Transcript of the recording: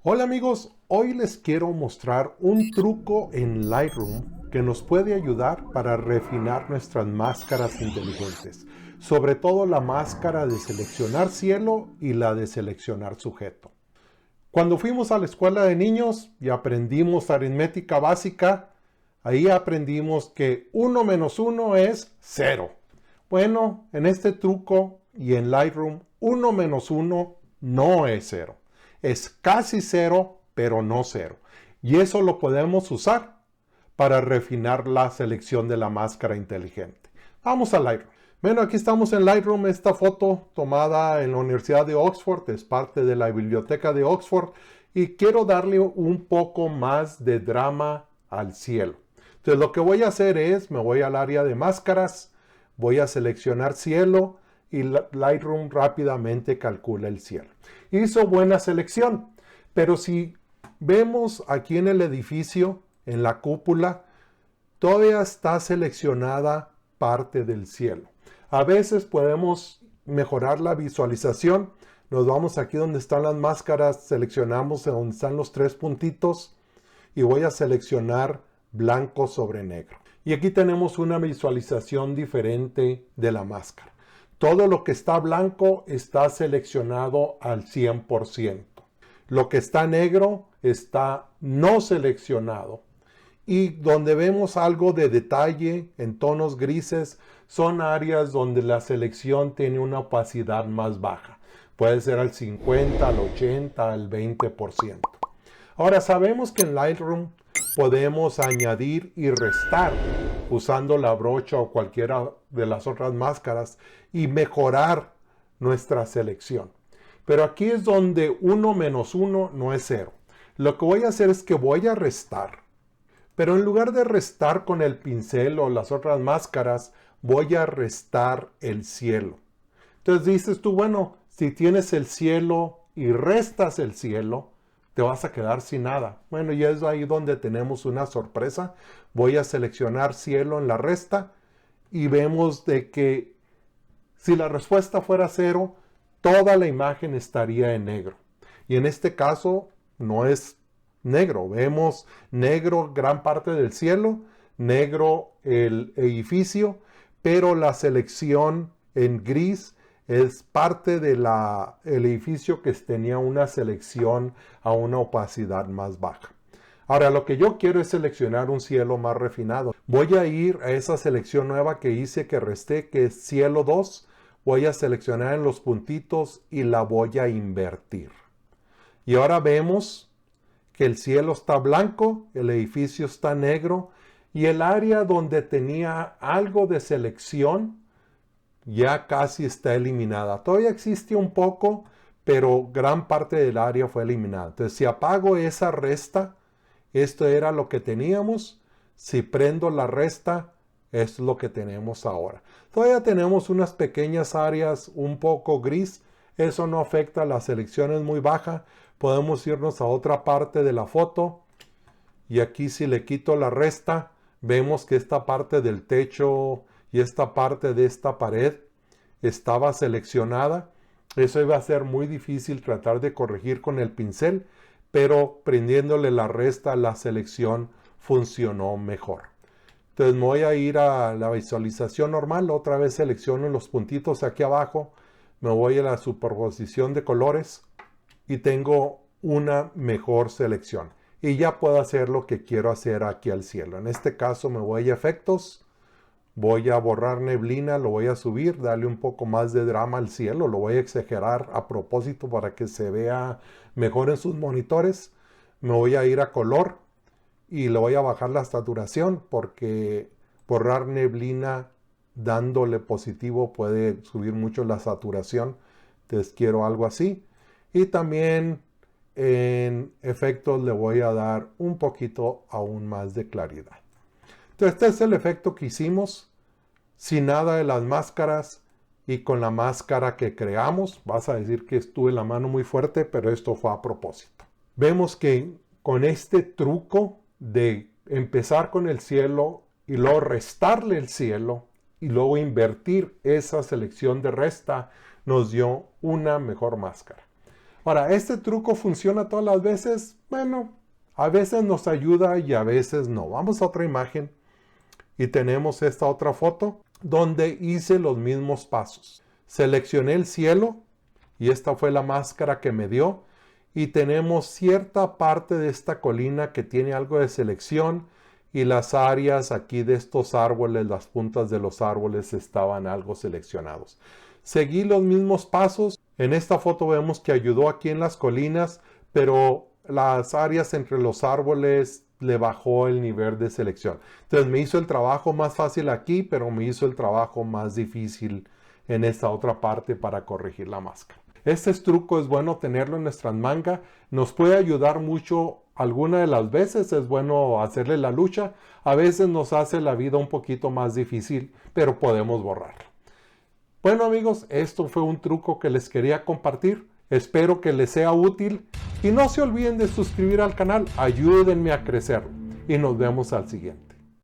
Hola amigos, hoy les quiero mostrar un truco en Lightroom que nos puede ayudar para refinar nuestras máscaras inteligentes, sobre todo la máscara de seleccionar cielo y la de seleccionar sujeto. Cuando fuimos a la escuela de niños y aprendimos aritmética básica, ahí aprendimos que 1 menos 1 es 0. Bueno, en este truco y en Lightroom, 1 menos 1 no es 0. Es casi 0, pero no 0. Y eso lo podemos usar para refinar la selección de la máscara inteligente. Vamos a Lightroom. Bueno, aquí estamos en Lightroom. Esta foto tomada en la Universidad de Oxford es parte de la biblioteca de Oxford y quiero darle un poco más de drama al cielo. Entonces lo que voy a hacer es, me voy al área de máscaras, voy a seleccionar cielo y Lightroom rápidamente calcula el cielo. Hizo buena selección, pero si vemos aquí en el edificio, en la cúpula, todavía está seleccionada parte del cielo. A veces podemos mejorar la visualización. Nos vamos aquí donde están las máscaras, seleccionamos donde están los 3 puntitos y voy a seleccionar blanco sobre negro. Y aquí tenemos una visualización diferente de la máscara. Todo lo que está blanco está seleccionado al 100%. Lo que está negro está no seleccionado. Y donde vemos algo de detalle en tonos grises son áreas donde la selección tiene una opacidad más baja. Puede ser al 50, al 80, al 20%. Ahora sabemos que en Lightroom podemos añadir y restar usando la brocha o cualquiera de las otras máscaras y mejorar nuestra selección. Pero aquí es donde 1 menos 1 no es 0. Lo que voy a hacer es que voy a restar. Pero en lugar de restar con el pincel o las otras máscaras, voy a restar el cielo. Entonces dices tú, bueno, si tienes el cielo y restas el cielo, te vas a quedar sin nada. Bueno, y es ahí donde tenemos una sorpresa. Voy a seleccionar cielo en la resta y vemos de que si la respuesta fuera 0, toda la imagen estaría en negro. Y en este caso no es negro. Vemos negro gran parte del cielo, negro el edificio, pero la selección en gris es parte del edificio que tenía una selección a una opacidad más baja. Ahora lo que yo quiero es seleccionar un cielo más refinado. Voy a ir a esa selección nueva que hice, que resté, que es cielo 2. Voy a seleccionar en los puntitos y la voy a invertir. Y ahora vemos que el cielo está blanco, el edificio está negro y el área donde tenía algo de selección ya casi está eliminada. Todavía existe un poco, pero gran parte del área fue eliminada. Entonces, si apago esa resta, esto era lo que teníamos. Si prendo la resta, es lo que tenemos ahora. Todavía tenemos unas pequeñas áreas un poco gris. Eso no afecta, la selección es muy baja. Podemos irnos a otra parte de la foto. Y aquí si le quito la resta, vemos que esta parte del techo y esta parte de esta pared estaba seleccionada. Eso iba a ser muy difícil tratar de corregir con el pincel, pero prendiéndole la resta, la selección funcionó mejor. Entonces me voy a ir a la visualización normal, otra vez selecciono los puntitos aquí abajo, me voy a la superposición de colores y tengo una mejor selección. Y ya puedo hacer lo que quiero hacer aquí al cielo. En este caso me voy a efectos, voy a borrar neblina, lo voy a subir, darle un poco más de drama al cielo, lo voy a exagerar a propósito para que se vea mejor en sus monitores. Me voy a ir a color y le voy a bajar la saturación porque borrar neblina dándole positivo puede subir mucho la saturación. Entonces quiero algo así. Y también en efectos le voy a dar un poquito aún más de claridad. Entonces este es el efecto que hicimos sin nada de las máscaras y con la máscara que creamos. Vas a decir que estuve la mano muy fuerte, pero esto fue a propósito. Vemos que con este truco de empezar con el cielo y luego restarle el cielo y luego invertir esa selección de resta nos dio una mejor máscara. Ahora, ¿este truco funciona todas las veces? Bueno, a veces nos ayuda y a veces no. Vamos a otra imagen y tenemos esta otra foto donde hice los mismos pasos. Seleccioné el cielo y esta fue la máscara que me dio. Y tenemos cierta parte de esta colina que tiene algo de selección y las áreas aquí de estos árboles, las puntas de los árboles estaban algo seleccionados. Seguí los mismos pasos. En esta foto vemos que ayudó aquí en las colinas, pero las áreas entre los árboles le bajó el nivel de selección. Entonces me hizo el trabajo más fácil aquí, pero me hizo el trabajo más difícil en esta otra parte para corregir la máscara. Este truco es bueno tenerlo en nuestras mangas, nos puede ayudar mucho. Algunas de las veces es bueno hacerle la lucha, a veces nos hace la vida un poquito más difícil, pero podemos borrarlo. Bueno amigos, esto fue un truco que les quería compartir, espero que les sea útil y no se olviden de suscribir al canal, ayúdenme a crecer y nos vemos al siguiente.